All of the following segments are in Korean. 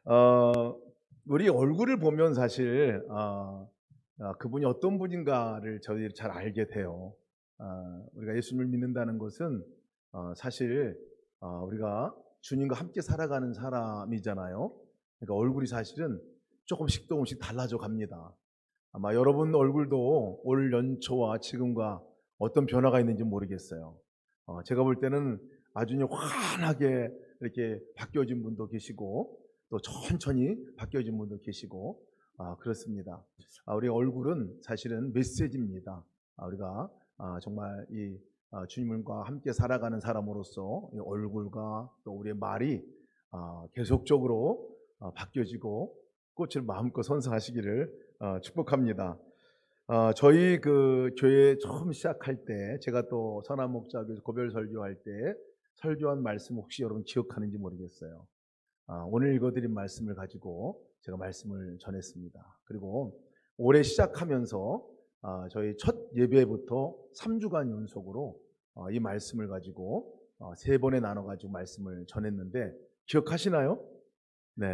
어, 우리 얼굴을 보면 사실 그분이 어떤 분인가를 저희들이 잘 알게 돼요. 우리가 예수님을 믿는다는 것은 사실 우리가 주님과 함께 살아가는 사람이잖아요. 그러니까 얼굴이 사실은 조금씩 달라져 갑니다. 아마 여러분 얼굴도 올 연초와 지금과 어떤 변화가 있는지 모르겠어요. 제가 볼 때는 아주 환하게 이렇게 바뀌어진 분도 계시고 또 천천히 바뀌어진 분도 계시고 그렇습니다. 우리 얼굴은 사실은 메시지입니다. 우리가 정말 이 주님과 함께 살아가는 사람으로서 이 얼굴과 또 우리의 말이 계속적으로 바뀌어지고 꽃을 마음껏 선사하시기를 축복합니다. 저희 그 교회 처음 시작할 때 제가 또 선한 목자교에서 고별 설교할 때 설교한 말씀 혹시 여러분 기억하는지 모르겠어요. 오늘 읽어드린 말씀을 가지고 제가 말씀을 전했습니다. 그리고 올해 시작하면서 저희 첫 예배부터 3주간 연속으로 이 말씀을 가지고 3번에 나눠가지고 말씀을 전했는데 기억하시나요? 네.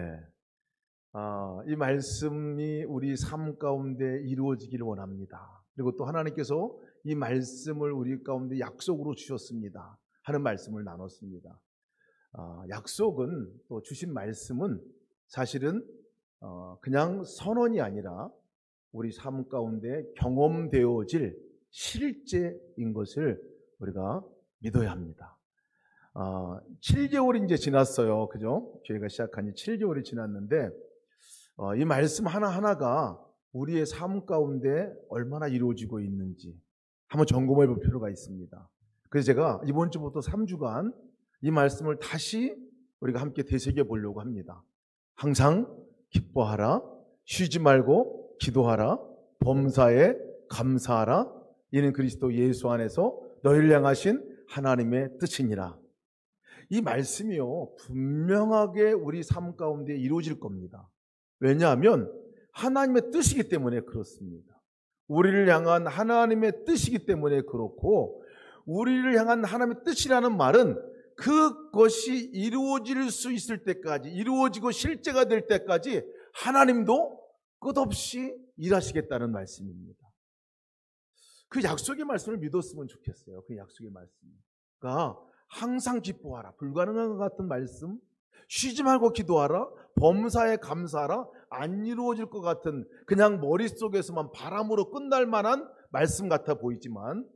이 말씀이 우리 삶 가운데 이루어지기를 원합니다. 그리고 또 하나님께서 이 말씀을 우리 가운데 약속으로 주셨습니다 하는 말씀을 나눴습니다. 약속은 또 주신 말씀은 사실은 그냥 선언이 아니라 우리 삶 가운데 경험되어질 실제인 것을 우리가 믿어야 합니다. 7개월이 이제 지났어요. 그죠? 교회가 시작한 지 7개월이 지났는데 이 말씀 하나하나가 우리의 삶 가운데 얼마나 이루어지고 있는지 한번 점검해 볼 필요가 있습니다. 그래서 제가 이번 주부터 3주간 이 말씀을 다시 우리가 함께 되새겨 보려고 합니다. 항상 기뻐하라, 쉬지 말고 기도하라, 범사에 감사하라, 이는 그리스도 예수 안에서 너희를 향하신 하나님의 뜻이니라. 이 말씀이요 분명하게 우리 삶 가운데 이루어질 겁니다. 왜냐하면 하나님의 뜻이기 때문에 그렇습니다. 우리를 향한 하나님의 뜻이기 때문에 그렇고, 우리를 향한 하나님의 뜻이라는 말은 그것이 이루어질 수 있을 때까지, 이루어지고 실제가 될 때까지 하나님도 끝없이 일하시겠다는 말씀입니다. 그 약속의 말씀을 믿었으면 좋겠어요. 그 약속의 말씀가 항상 기뻐하라, 불가능한 것 같은 말씀, 쉬지 말고 기도하라, 범사에 감사하라, 안 이루어질 것 같은 그냥 머릿속에서만 바람으로 끝날 만한 말씀 같아 보이지만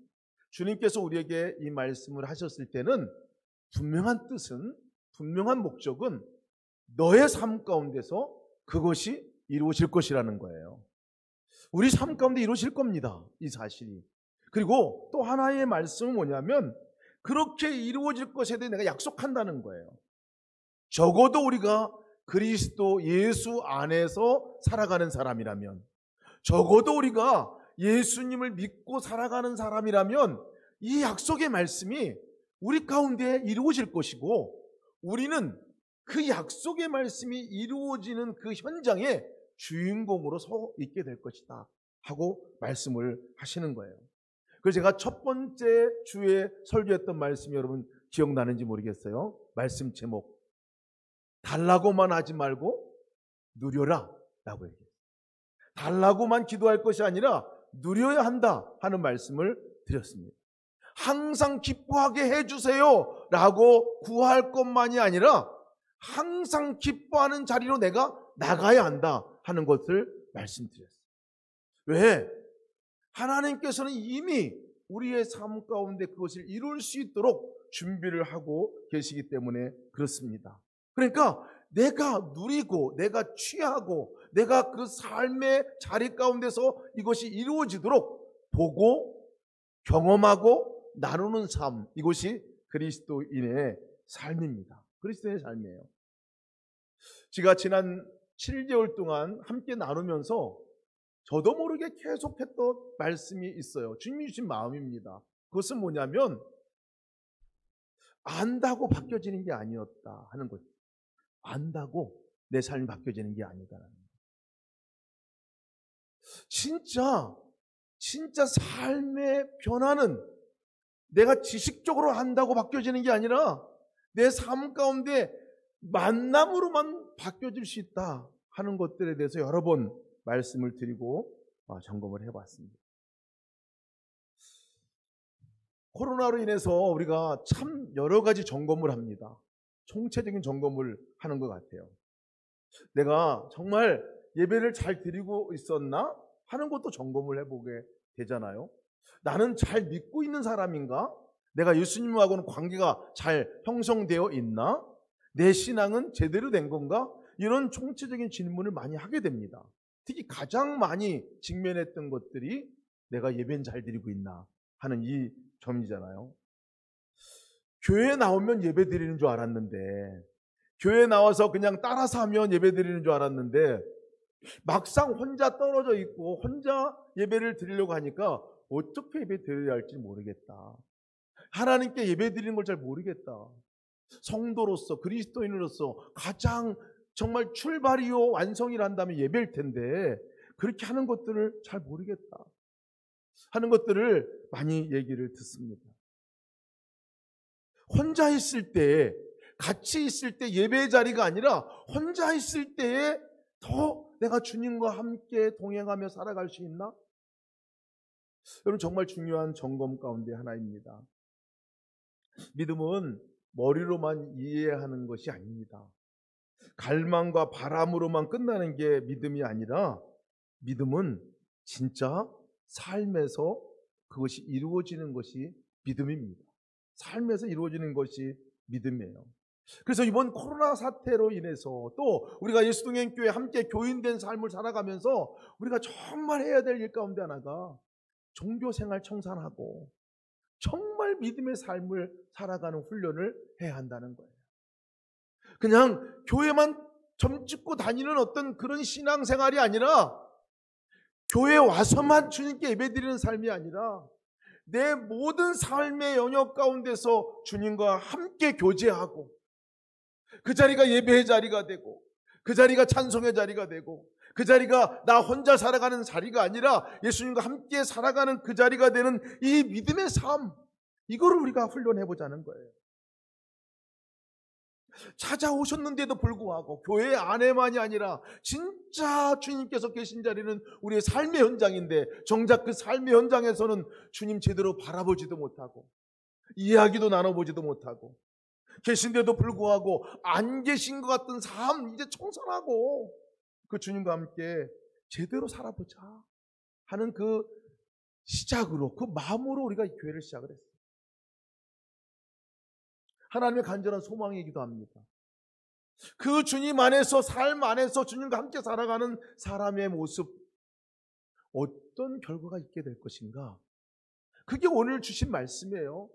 주님께서 우리에게 이 말씀을 하셨을 때는 분명한 뜻은, 분명한 목적은 너의 삶 가운데서 그것이 이루어질 것이라는 거예요. 우리 삶 가운데 이루어질 겁니다, 이 사실이. 그리고 또 하나의 말씀은 뭐냐면 그렇게 이루어질 것에 대해 내가 약속한다는 거예요. 적어도 우리가 그리스도 예수 안에서 살아가는 사람이라면, 적어도 우리가 예수님을 믿고 살아가는 사람이라면 이 약속의 말씀이 우리 가운데 이루어질 것이고, 우리는 그 약속의 말씀이 이루어지는 그 현장에 주인공으로 서 있게 될 것이다 하고 말씀을 하시는 거예요. 그래서 제가 첫 번째 주에 설교했던 말씀이 여러분 기억나는지 모르겠어요. 말씀 제목, 달라고만 하지 말고 누려라 라고 얘기해요. 달라고만 기도할 것이 아니라 누려야 한다 하는 말씀을 드렸습니다. 항상 기뻐하게 해주세요 라고 구할 것만이 아니라 항상 기뻐하는 자리로 내가 나가야 한다 하는 것을 말씀드렸어요. 왜? 하나님께서는 이미 우리의 삶 가운데 그것을 이룰 수 있도록 준비를 하고 계시기 때문에 그렇습니다. 그러니까 내가 누리고 내가 취하고 내가 그 삶의 자리 가운데서 이것이 이루어지도록 보고 경험하고 나누는 삶, 이것이 그리스도인의 삶입니다. 그리스도인의 삶이에요. 제가 지난 7개월 동안 함께 나누면서 저도 모르게 계속했던 말씀이 있어요. 주님이 주신 마음입니다. 그것은 뭐냐면 안다고 바뀌어지는 게 아니었다 하는 거죠. 안다고 내 삶이 바뀌어지는 게 아니다라는 거예요. 진짜 삶의 변화는 내가 지식적으로 한다고 바뀌어지는 게 아니라 내 삶 가운데 만남으로만 바뀌어질 수 있다 하는 것들에 대해서 여러 번 말씀을 드리고 점검을 해봤습니다. 코로나로 인해서 우리가 참 여러 가지 점검을 합니다. 총체적인 점검을 하는 것 같아요. 내가 정말 예배를 잘 드리고 있었나 하는 것도 점검을 해보게 되잖아요. 나는 잘 믿고 있는 사람인가? 내가 예수님하고는 관계가 잘 형성되어 있나? 내 신앙은 제대로 된 건가? 이런 총체적인 질문을 많이 하게 됩니다. 특히 가장 많이 직면했던 것들이 내가 예배는 잘 드리고 있나 하는 이 점이잖아요. 교회에 나오면 예배 드리는 줄 알았는데, 교회에 나와서 그냥 따라서 하면 예배 드리는 줄 알았는데, 막상 혼자 떨어져 있고 혼자 예배를 드리려고 하니까 어떻게 예배 드려야 할지 모르겠다. 하나님께 예배 드리는 걸 잘 모르겠다. 성도로서, 그리스도인으로서 가장 정말 출발이요 완성이란다면 예배일 텐데 그렇게 하는 것들을 잘 모르겠다 하는 것들을 많이 얘기를 듣습니다. 혼자 있을 때, 같이 있을 때 예배의 자리가 아니라 혼자 있을 때에 더 내가 주님과 함께 동행하며 살아갈 수 있나? 여러분, 정말 중요한 점검 가운데 하나입니다. 믿음은 머리로만 이해하는 것이 아닙니다. 갈망과 바람으로만 끝나는 게 믿음이 아니라 믿음은 진짜 삶에서 그것이 이루어지는 것이 믿음입니다. 삶에서 이루어지는 것이 믿음이에요. 그래서 이번 코로나 사태로 인해서 또 우리가 예수동행교회 함께 교인된 삶을 살아가면서 우리가 정말 해야 될 일 가운데 하나가 종교생활 청산하고 정말 믿음의 삶을 살아가는 훈련을 해야 한다는 거예요. 그냥 교회만 점찍고 다니는 어떤 그런 신앙생활이 아니라 교회에 와서만 주님께 예배드리는 삶이 아니라 내 모든 삶의 영역 가운데서 주님과 함께 교제하고 그 자리가 예배의 자리가 되고 그 자리가 찬송의 자리가 되고 그 자리가 나 혼자 살아가는 자리가 아니라 예수님과 함께 살아가는 그 자리가 되는 이 믿음의 삶, 이거를 우리가 훈련해보자는 거예요. 찾아오셨는데도 불구하고 교회 안에만이 아니라 진짜 주님께서 계신 자리는 우리의 삶의 현장인데 정작 그 삶의 현장에서는 주님 제대로 바라보지도 못하고 이야기도 나눠보지도 못하고 계신데도 불구하고 안 계신 것 같은 삶 이제 청산하고 그 주님과 함께 제대로 살아보자 하는 그 시작으로, 그 마음으로 우리가 교회를 시작을 했어요. 하나님의 간절한 소망이기도 합니다. 그 주님 안에서, 삶 안에서 주님과 함께 살아가는 사람의 모습, 어떤 결과가 있게 될 것인가? 그게 오늘 주신 말씀이에요.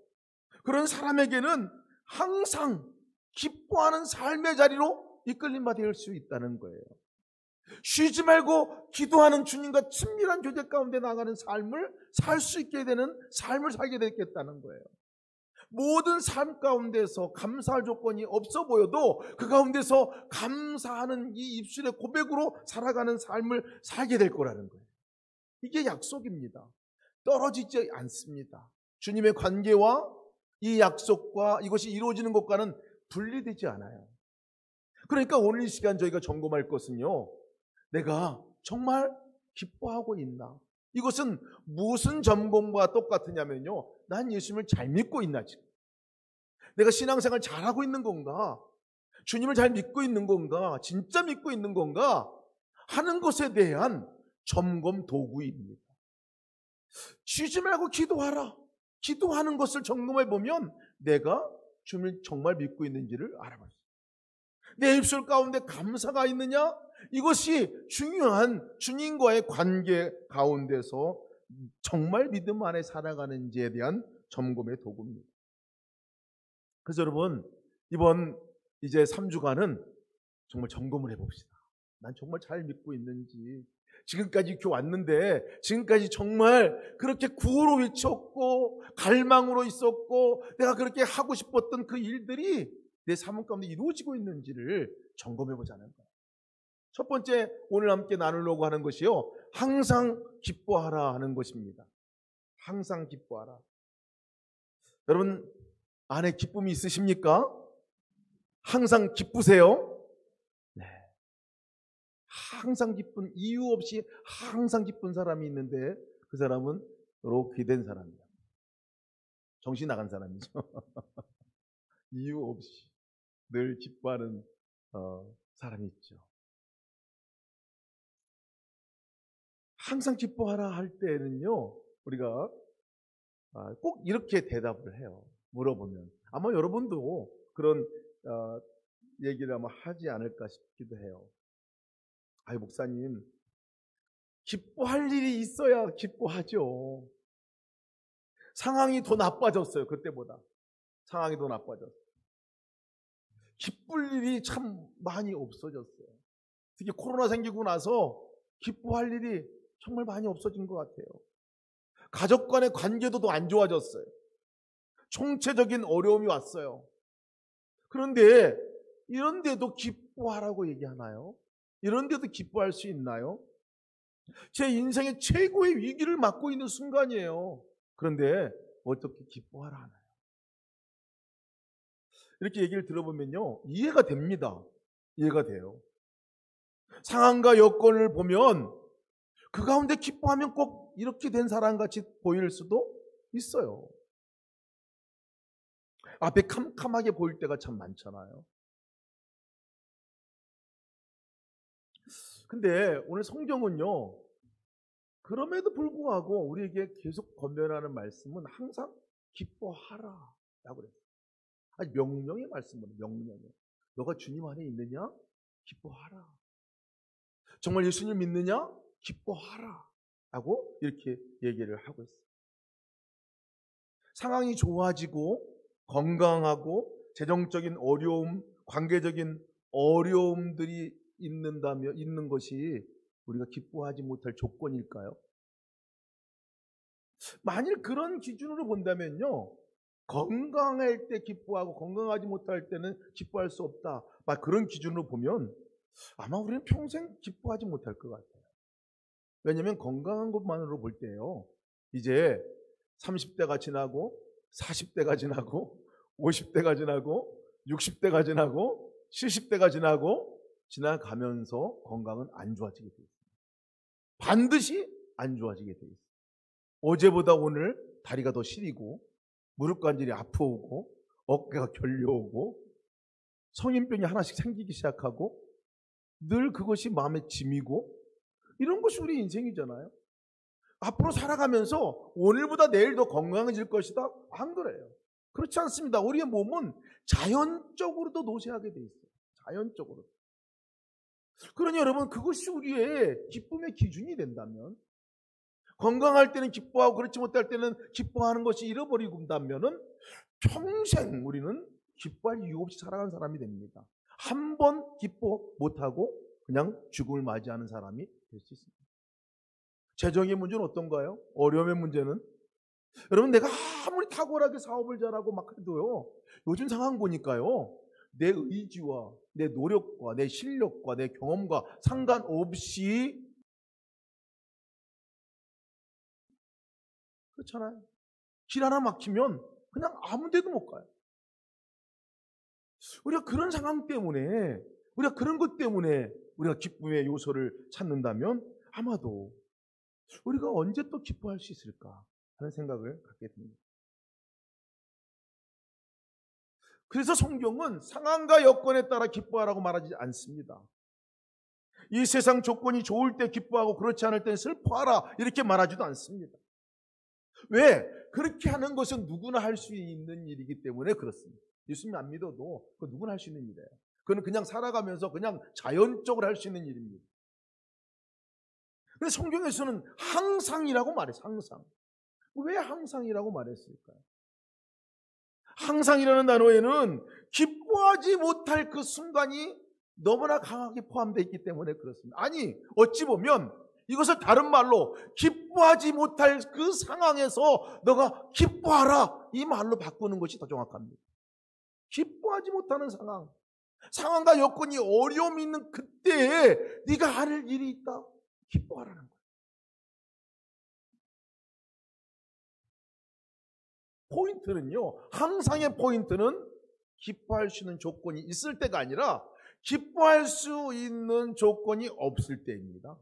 그런 사람에게는 항상 기뻐하는 삶의 자리로 이끌림받아 될 수 있다는 거예요. 쉬지 말고 기도하는 주님과 친밀한 교제 가운데 나가는 삶을 살 수 있게 되는 삶을 살게 되겠다는 거예요. 모든 삶 가운데서 감사할 조건이 없어 보여도 그 가운데서 감사하는 이 입술의 고백으로 살아가는 삶을 살게 될 거라는 거예요. 이게 약속입니다. 떨어지지 않습니다. 주님의 관계와 이 약속과 이것이 이루어지는 것과는 분리되지 않아요. 그러니까 오늘 이 시간 저희가 점검할 것은요, 내가 정말 기뻐하고 있나? 이것은 무슨 점검과 똑같으냐면요, 난 예수님을 잘 믿고 있나 지금? 내가 신앙생활 잘하고 있는 건가? 주님을 잘 믿고 있는 건가? 진짜 믿고 있는 건가? 하는 것에 대한 점검 도구입니다. 쉬지 말고 기도하라. 기도하는 것을 점검해 보면 내가 주님을 정말 믿고 있는지를 알아볼 수 있어요. 내 입술 가운데 감사가 있느냐? 이것이 중요한 주님과의 관계 가운데서 정말 믿음 안에 살아가는지에 대한 점검의 도구입니다. 그래서 여러분, 이번 이제 3주간은 정말 점검을 해봅시다. 난 정말 잘 믿고 있는지, 지금까지 이렇게 왔는데 지금까지 정말 그렇게 구호로 외쳤고 갈망으로 있었고 내가 그렇게 하고 싶었던 그 일들이 내 삶 가운데 이루어지고 있는지를 점검해보자는 거예요. 첫 번째 오늘 함께 나누려고 하는 것이요, 항상 기뻐하라 하는 것입니다. 항상 기뻐하라. 여러분 안에 기쁨이 있으십니까? 항상 기쁘세요? 네. 항상 기쁜, 이유 없이 항상 기쁜 사람이 있는데 그 사람은 이렇게 된 사람이에요. 정신 나간 사람이죠. 이유 없이 늘 기뻐하는 사람이 있죠. 항상 기뻐하라 할 때는요, 우리가 꼭 이렇게 대답을 해요. 물어보면. 아마 여러분도 그런 얘기를 아마 하지 않을까 싶기도 해요. 아유, 목사님, 기뻐할 일이 있어야 기뻐하죠. 상황이 더 나빠졌어요. 그때보다. 상황이 더 나빠졌어요. 기쁠 일이 참 많이 없어졌어요. 특히 코로나 생기고 나서 기뻐할 일이 정말 많이 없어진 것 같아요. 가족 간의 관계도 더 안 좋아졌어요. 총체적인 어려움이 왔어요. 그런데 이런데도 기뻐하라고 얘기하나요? 이런데도 기뻐할 수 있나요? 제 인생의 최고의 위기를 맞고 있는 순간이에요. 그런데 어떻게 기뻐하라 하나요? 이렇게 얘기를 들어보면요, 이해가 됩니다. 이해가 돼요. 상황과 여건을 보면 그 가운데 기뻐하면 꼭 이렇게 된 사람같이 보일 수도 있어요. 앞에 캄캄하게 보일 때가 참 많잖아요. 근데 오늘 성경은요, 그럼에도 불구하고 우리에게 계속 권면하는 말씀은 항상 기뻐하라 라고 그래요. 아니, 명령의 말씀은 명령이에요. 너가 주님 안에 있느냐? 기뻐하라. 정말 예수님 믿느냐? 기뻐하라 라고 이렇게 얘기를 하고 있어요. 상황이 좋아지고 건강하고 재정적인 어려움, 관계적인 어려움들이 있는 것이 우리가 기뻐하지 못할 조건일까요? 만일 그런 기준으로 본다면요, 건강할 때 기뻐하고 건강하지 못할 때는 기뻐할 수 없다, 그런 기준으로 보면 아마 우리는 평생 기뻐하지 못할 것 같아요. 왜냐하면 건강한 것만으로 볼 때요, 이제 30대가 지나고 40대가 지나고 50대가 지나고 60대가 지나고 70대가 지나가면서 건강은 안 좋아지게 돼 있어요. 반드시 안 좋아지게 돼 있어요. 어제보다 오늘 다리가 더 시리고 무릎 관절이 아프고 어깨가 결려오고 성인병이 하나씩 생기기 시작하고 늘 그것이 마음에 짐이고, 이런 것이 우리 인생이잖아요. 앞으로 살아가면서 오늘보다 내일 더 건강해질 것이다? 안 그래요. 그렇지 않습니다. 우리의 몸은 자연적으로도 노쇠하게 돼 있어요. 자연적으로. 그러니 여러분, 그것이 우리의 기쁨의 기준이 된다면, 건강할 때는 기뻐하고 그렇지 못할 때는 기뻐하는 것이 잃어버리고 있다면 평생 우리는 기뻐할 이유 없이 살아가는 사람이 됩니다. 한 번 기뻐 못하고 그냥 죽음을 맞이하는 사람이 될 수 있습니다. 재정의 문제는 어떤가요? 어려움의 문제는, 여러분, 내가 아무리 탁월하게 사업을 잘하고 막 해도요, 요즘 상황 보니까요, 내 의지와 내 노력과 내 실력과 내 경험과 상관없이, 그렇잖아요. 길 하나 막히면 그냥 아무 데도 못 가요. 우리가 그런 상황 때문에, 우리가 그런 것 때문에 우리가 기쁨의 요소를 찾는다면 아마도 우리가 언제 또 기뻐할 수 있을까 하는 생각을 갖게 됩니다. 그래서 성경은 상황과 여건에 따라 기뻐하라고 말하지 않습니다. 이 세상 조건이 좋을 때 기뻐하고 그렇지 않을 때 슬퍼하라 이렇게 말하지도 않습니다. 왜? 그렇게 하는 것은 누구나 할 수 있는 일이기 때문에 그렇습니다. 예수님 안 믿어도 그 누구나 할 수 있는 일이에요. 그건 그냥 살아가면서 그냥 자연적으로 할 수 있는 일입니다. 근데 성경에서는 항상이라고 말했어요. 항상. 왜 항상이라고 말했을까요? 항상이라는 단어에는 기뻐하지 못할 그 순간이 너무나 강하게 포함되어 있기 때문에 그렇습니다. 아니, 어찌 보면 이것을 다른 말로 기뻐하지 못할 그 상황에서 너가 기뻐하라, 이 말로 바꾸는 것이 더 정확합니다. 기뻐하지 못하는 상황, 상황과 여건이 어려움이 있는 그때에 네가 할 일이 있다, 기뻐하라는 거예요. 포인트는요, 항상의 포인트는 기뻐할 수 있는 조건이 있을 때가 아니라 기뻐할 수 있는 조건이 없을 때입니다.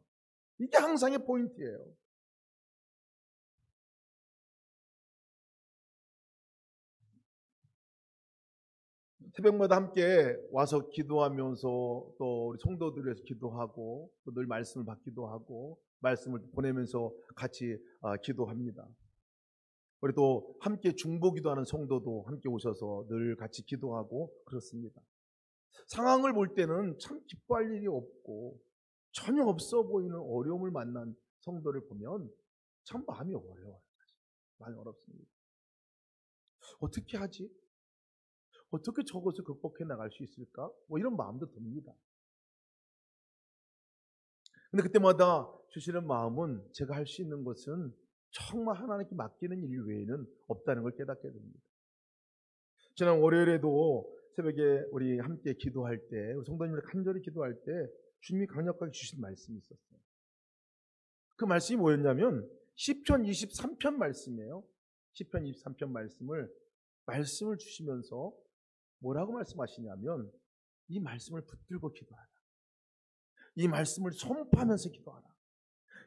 이게 항상의 포인트예요. 새벽마다 함께 와서 기도하면서 또 우리 성도들 위해서 기도하고 또 늘 말씀을 받기도 하고 말씀을 보내면서 같이 기도합니다. 우리 또 함께 중보기도하는 성도도 함께 오셔서 늘 같이 기도하고 그렇습니다. 상황을 볼 때는 참 기뻐할 일이 없고 전혀 없어 보이는 어려움을 만난 성도를 보면 참 마음이 어려워요. 많이 어렵습니다. 어떻게 하지? 어떻게 저것을 극복해 나갈 수 있을까? 뭐 이런 마음도 듭니다. 근데 그때마다 주시는 마음은 제가 할 수 있는 것은 정말 하나님께 맡기는 일 외에는 없다는 걸 깨닫게 됩니다. 지난 월요일에도 새벽에 우리 함께 기도할 때, 우리 성도님들 간절히 기도할 때 주님이 강력하게 주신 말씀이 있었어요. 그 말씀이 뭐였냐면 시편 23편 말씀이에요. 시편 23편 말씀을 주시면서 뭐라고 말씀하시냐면 이 말씀을 붙들고 기도하라. 이 말씀을 선포하면서 기도하라.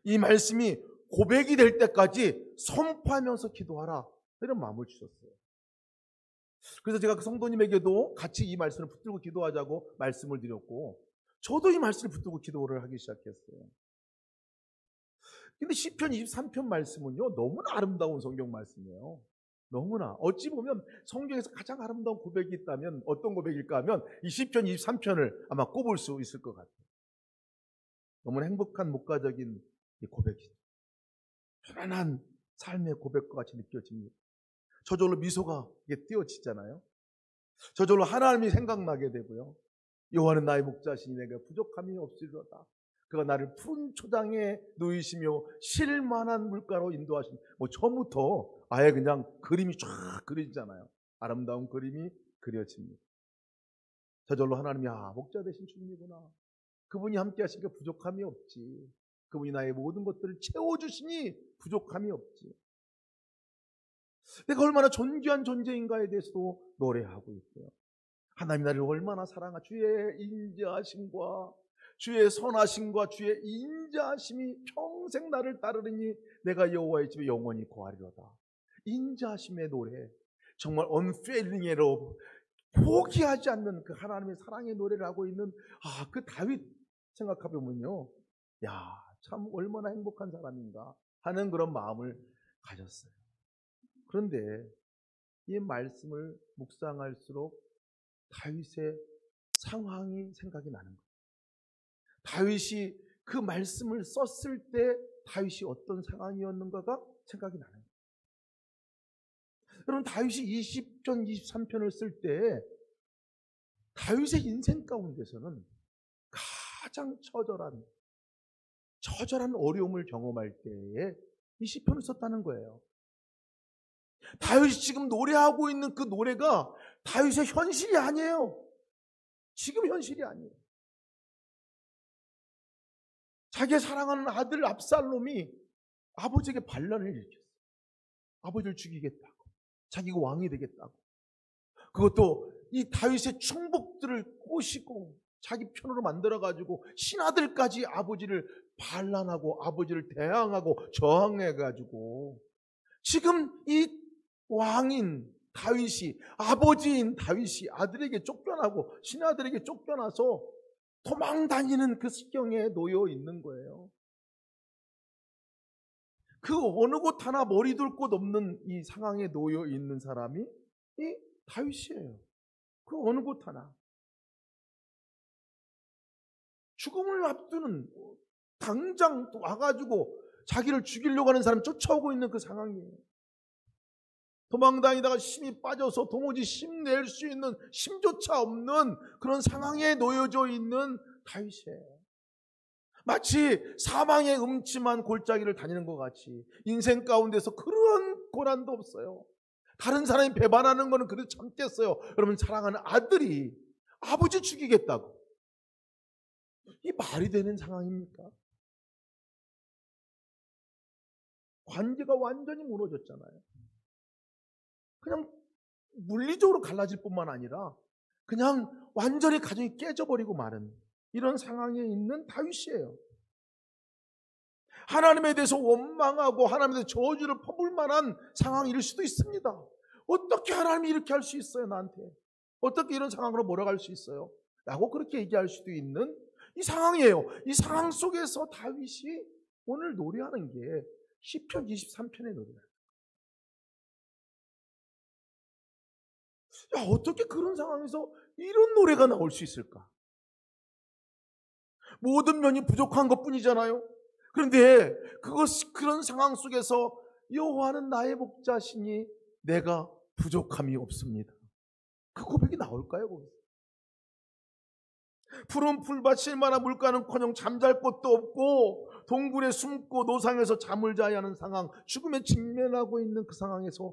이 말씀이 고백이 될 때까지 선포하면서 기도하라. 이런 마음을 주셨어요. 그래서 제가 그 성도님에게도 같이 이 말씀을 붙들고 기도하자고 말씀을 드렸고 저도 이 말씀을 붙들고 기도를 하기 시작했어요. 근데 시편 23편 말씀은요 너무나 아름다운 성경 말씀이에요. 너무나 어찌 보면 성경에서 가장 아름다운 고백이 있다면 어떤 고백일까 하면 이 시편 23편을 아마 꼽을 수 있을 것 같아요. 너무나 행복한 목가적인 이 고백이죠. 편안한 삶의 고백과 같이 느껴집니다. 저절로 미소가 띄어지잖아요. 저절로 하나님이 생각나게 되고요. 여호와는 나의 목자시니 내가 부족함이 없으리로다. 그가 나를 푸른 초장에 누이시며 쉴만한 물가로 인도하시니 처음부터 아예 그냥 그림이 쫙 그려지잖아요. 아름다운 그림이 그려집니다. 저절로 하나님이 목자 되신 주님이구나. 그분이 함께 하시니까 부족함이 없지. 그분이 나의 모든 것들을 채워주시니 부족함이 없지. 내가 얼마나 존귀한 존재인가에 대해서도 노래하고 있고요. 하나님 나를 얼마나 사랑하 주의 인자하심과 주의 선하심과 주의 인자하심이 평생 나를 따르리니 내가 여호와의 집에 영원히 거하리로다. 인자하심의 노래, 정말 unfailing love, 포기하지 않는 그 하나님의 사랑의 노래를 하고 있는 그 다윗 생각해보면요, 참 얼마나 행복한 사람인가 하는 그런 마음을 가졌어요. 그런데 이 말씀을 묵상할수록 다윗의 상황이 생각이 나는 거예요. 다윗이 그 말씀을 썼을 때 다윗이 어떤 상황이었는가가 생각이 나는 거예요. 여러분 다윗이 20편, 23편을 쓸 때 다윗의 인생 가운데서는 가장 처절한 어려움을 경험할 때에 이 시편을 썼다는 거예요. 다윗이 지금 노래하고 있는 그 노래가 다윗의 현실이 아니에요. 지금 현실이 아니에요. 자기의 사랑하는 아들 압살롬이 아버지에게 반란을 일으켰어요. 아버지를 죽이겠다고. 자기가 왕이 되겠다고. 그것도 이 다윗의 충복들을 꼬시고 자기 편으로 만들어가지고 신하들까지 아버지를 반란하고 아버지를 대항하고 저항해가지고 지금 이 왕인 다윗이 아버지인 다윗이 아들에게 쫓겨나고 신하들에게 쫓겨나서 도망다니는 그 시경에 놓여 있는 거예요. 그 어느 곳 하나 머리 둘 곳 없는 이 상황에 놓여 있는 사람이 이 다윗이에요. 그 어느 곳 하나. 죽음을 앞두는 당장 와가지고 자기를 죽이려고 하는 사람 쫓아오고 있는 그 상황이에요. 도망다니다가 힘이 빠져서 도무지 힘낼 수 있는 힘조차 없는 그런 상황에 놓여져 있는 다윗이에요. 마치 사망의 음침한 골짜기를 다니는 것 같이 인생 가운데서 그런 고난도 없어요. 다른 사람이 배반하는 거는 그래도 참겠어요. 여러분 사랑하는 아들이 아버지 죽이겠다고. 이 말이 되는 상황입니까? 관계가 완전히 무너졌잖아요. 그냥 물리적으로 갈라질 뿐만 아니라 그냥 완전히 가정이 깨져버리고 마는 이런 상황에 있는 다윗이에요. 하나님에 대해서 원망하고 하나님에 대해서 저주를 퍼부을 만한 상황일 수도 있습니다. 어떻게 하나님이 이렇게 할 수 있어요, 나한테? 어떻게 이런 상황으로 몰아갈 수 있어요? 라고 그렇게 얘기할 수도 있는 이 상황이에요. 이 상황 속에서 다윗이 오늘 노래하는 게 시편 23편의 노래예요. 야, 어떻게 그런 상황에서 이런 노래가 나올 수 있을까? 모든 면이 부족한 것뿐이잖아요. 그런데 그런 상황 속에서 여호와는 나의 목자시니 내가 부족함이 없습니다. 그 고백이 나올까요? 거기서? 푸른 풀밭일 만한 물가는커녕 잠잘 곳도 없고 동굴에 숨고 노상에서 잠을 자야 하는 상황, 죽음에 직면하고 있는 그 상황에서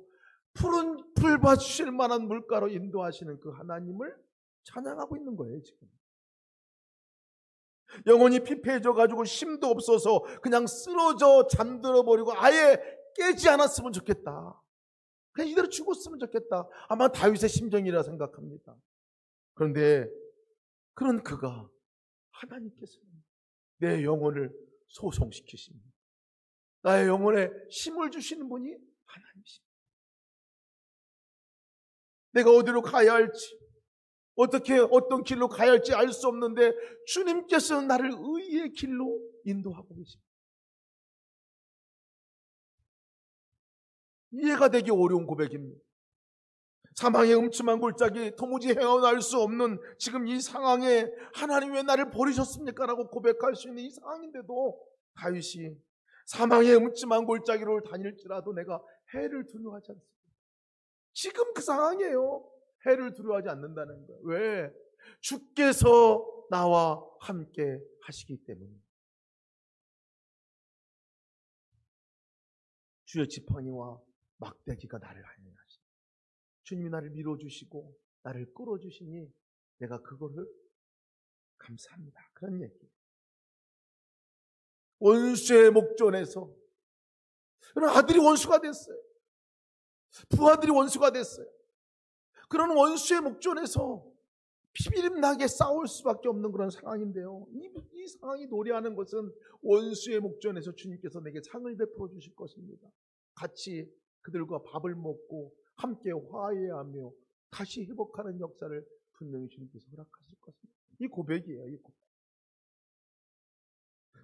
푸른 풀밭일 만한 물가로 인도하시는 그 하나님을 찬양하고 있는 거예요, 지금. 영혼이 피폐해져가지고 힘도 없어서 그냥 쓰러져 잠들어버리고 아예 깨지 않았으면 좋겠다. 그냥 이대로 죽었으면 좋겠다. 아마 다윗의 심정이라 생각합니다. 그런데 그런 그가 하나님께서 내 영혼을 소송시키십니다. 나의 영혼에 힘을 주시는 분이 하나님이십니다. 내가 어디로 가야 할지, 어떤 길로 가야 할지 알 수 없는데 주님께서는 나를 의의 길로 인도하고 계십니다. 이해가 되기 어려운 고백입니다. 사망의 음침한 골짜기 도무지 헤어날 수 없는 지금 이 상황에 하나님 왜 나를 버리셨습니까? 라고 고백할 수 있는 이 상황인데도 다윗이 사망의 음침한 골짜기를 다닐지라도 내가 해를 두려워하지 않습니다. 지금 그 상황이에요. 해를 두려워하지 않는다는 거예요. 왜? 주께서 나와 함께 하시기 때문에. 주의 지팡이와 막대기가 나를 하느냐. 주님이 나를 밀어주시고 나를 끌어주시니 내가 그거를 감사합니다. 그런 얘기예요. 원수의 목전에서 아들이 원수가 됐어요. 부하들이 원수가 됐어요. 그런 원수의 목전에서 비비림나게 싸울 수밖에 없는 그런 상황인데요. 이 상황이 노래하는 것은 원수의 목전에서 주님께서 내게 상을 베풀어 주실 것입니다. 같이 그들과 밥을 먹고 함께 화해하며 다시 회복하는 역사를 분명히 주님께서 허락하실 것입니다. 이 고백이에요. 이 고백.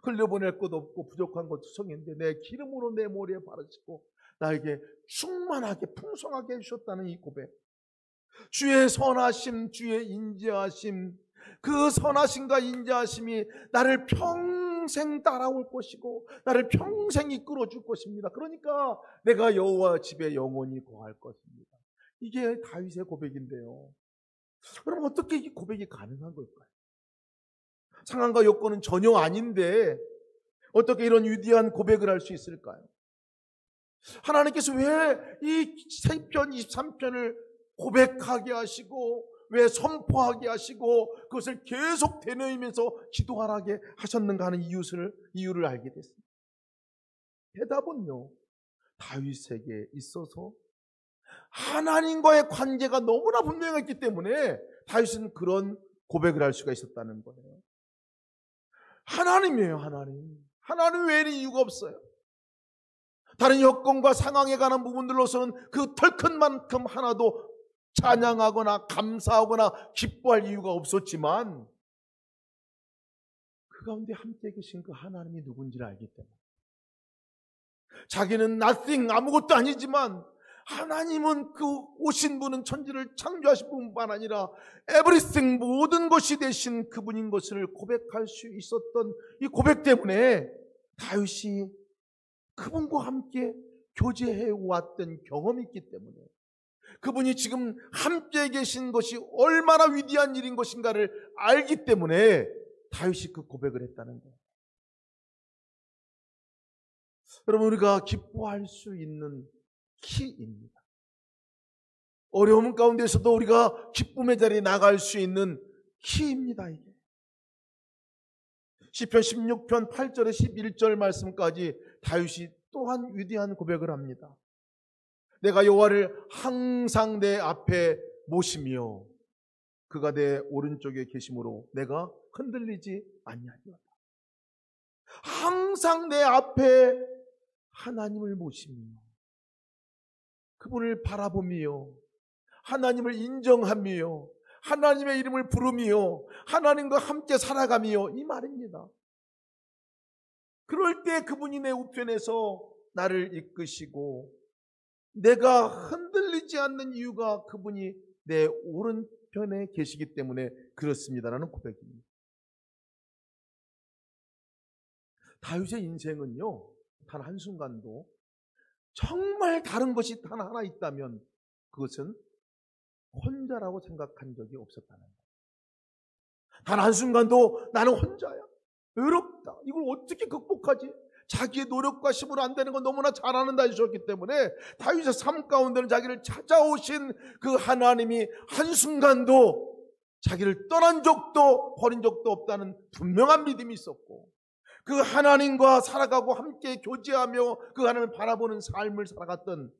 흘려보낼 것 없고 부족한 것 투성인데 내 기름으로 내 머리에 바르시고 나에게 충만하게 풍성하게 해주셨다는 이 고백. 주의 선하심, 주의 인자하심, 그 선하심과 인자하심이 나를 평생 따라올 것이고 나를 평생 이끌어 줄 것입니다. 그러니까 내가 여호와 집에 영원히 거할 것입니다. 이게 다윗의 고백인데요. 그럼 어떻게 이 고백이 가능한 걸까요? 상황과 여건은 전혀 아닌데 어떻게 이런 위대한 고백을 할 수 있을까요? 하나님께서 왜 이 시편 23편을 고백하게 하시고 왜 선포하게 하시고 그것을 계속 되뇌이면서 기도하라게 하셨는가 하는 이유를 알게 됐습니다. 대답은요, 다윗에게 있어서 하나님과의 관계가 너무나 분명했기 때문에 다윗은 그런 고백을 할 수가 있었다는 거예요. 하나님이에요. 하나님 외에는 이유가 없어요. 다른 여건과 상황에 관한 부분들로서는 그 털큰 만큼 하나도 찬양하거나 감사하거나 기뻐할 이유가 없었지만 그 가운데 함께 계신 그 하나님이 누군지를 알기 때문에 자기는 nothing, 아무것도 아니지만 하나님은 그 오신 분은 천지를 창조하신 분뿐만 아니라 everything, 모든 것이 되신 그분인 것을 고백할 수 있었던 이 고백 때문에 다윗이 그분과 함께 교제해 왔던 경험이 있기 때문에 그분이 지금 함께 계신 것이 얼마나 위대한 일인 것인가를 알기 때문에 다윗이 그 고백을 했다는 거예요. 여러분, 우리가 기뻐할 수 있는 키입니다. 어려움 가운데서도 우리가 기쁨의 자리에 나갈 수 있는 키입니다. 이게 시편 16편 8절에 11절 말씀까지 다윗이 또한 위대한 고백을 합니다. 내가 여호와를 항상 내 앞에 모시며 그가 내 오른쪽에 계심으로 내가 흔들리지 아니하리로다. 항상 내 앞에 하나님을 모시며 그분을 바라보며 하나님을 인정하며 하나님의 이름을 부르며 하나님과 함께 살아가며 이 말입니다. 그럴 때 그분이 내 우편에서 나를 이끄시고 내가 흔들리지 않는 이유가 그분이 내 오른편에 계시기 때문에 그렇습니다라는 고백입니다. 다윗의 인생은요, 단 한순간도 정말 다른 것이 단 하나 있다면 그것은 혼자라고 생각한 적이 없었다는 거예요. 단 한순간도 나는 혼자야, 외롭다, 이걸 어떻게 극복하지? 자기의 노력과 힘으로 안 되는 건 너무나 잘 아는 다윗이었기 때문에 다윗의 삶 가운데는 자기를 찾아오신 그 하나님이 한순간도 자기를 떠난 적도 버린 적도 없다는 분명한 믿음이 있었고, 그 하나님과 살아가고 함께 교제하며 그 하나님을 바라보는 삶을 살아갔던